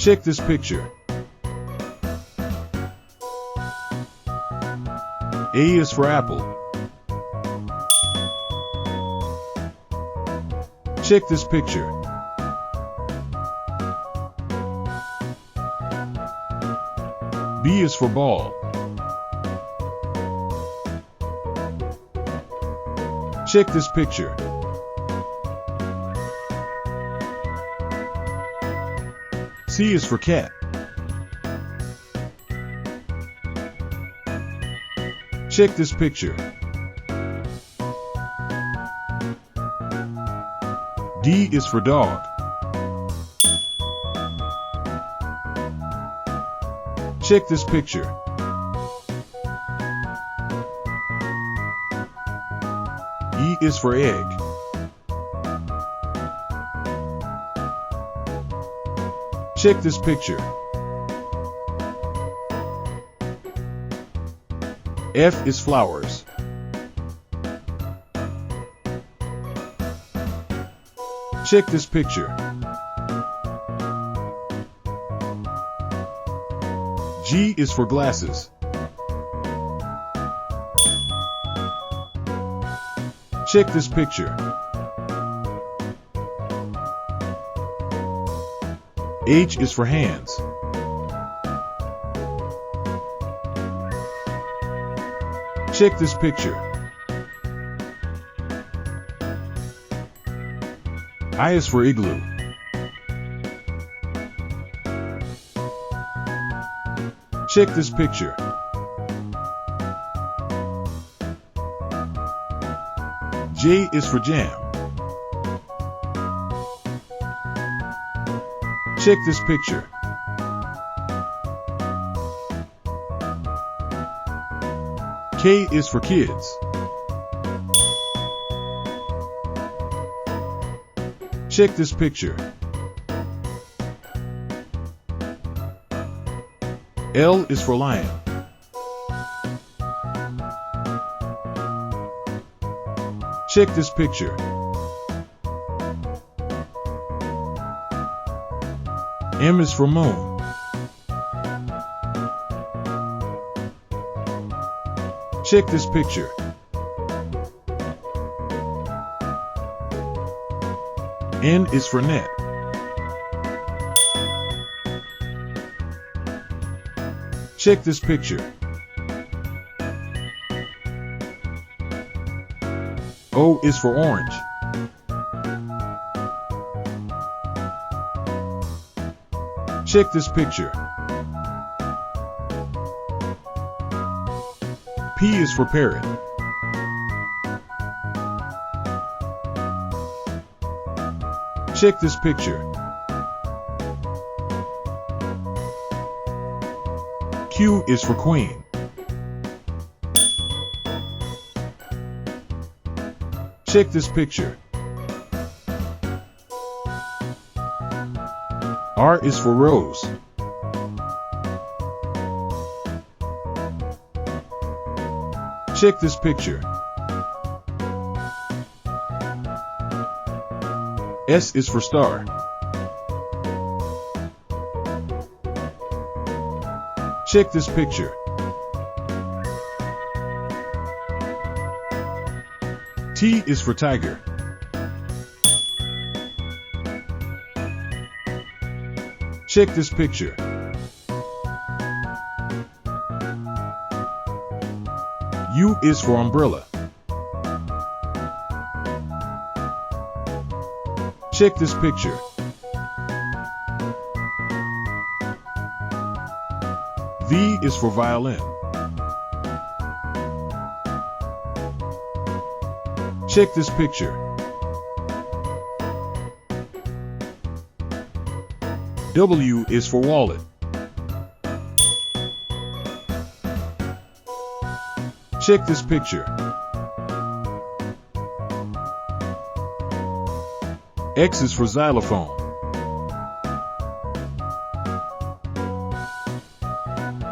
Check this picture. A is for apple. Check this picture. B is for ball. Check this picture. C is for cat. Check this picture. D is for dog. Check this picture. E is for egg. Check this picture. F is flowers. Check this picture. G is for glasses. Check this picture. H is for hands. Check this picture. I is for igloo. Check this picture. J is for jam. Check this picture. K is for kids. Check this picture. L is for lion. Check this picture. M is for moon. Check this picture. N is for net. Check this picture. O is for orange. Check this picture. P is for parrot. Check this picture. Q is for queen. Check this picture. R is for rose. Check this picture. S is for star. Check this picture. T is for tiger. Check this picture. U is for umbrella. Check this picture. V is for violin. Check this picture. W is for wallet. Check this picture. X is for xylophone.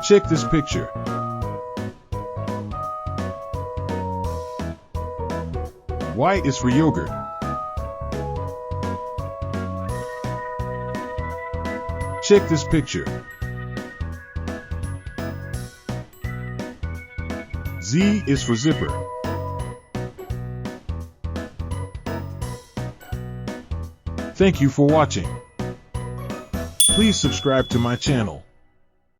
Check this picture. Y is for yogurt. Check this picture. Z is for zipper. Thank you for watching. Please subscribe to my channel.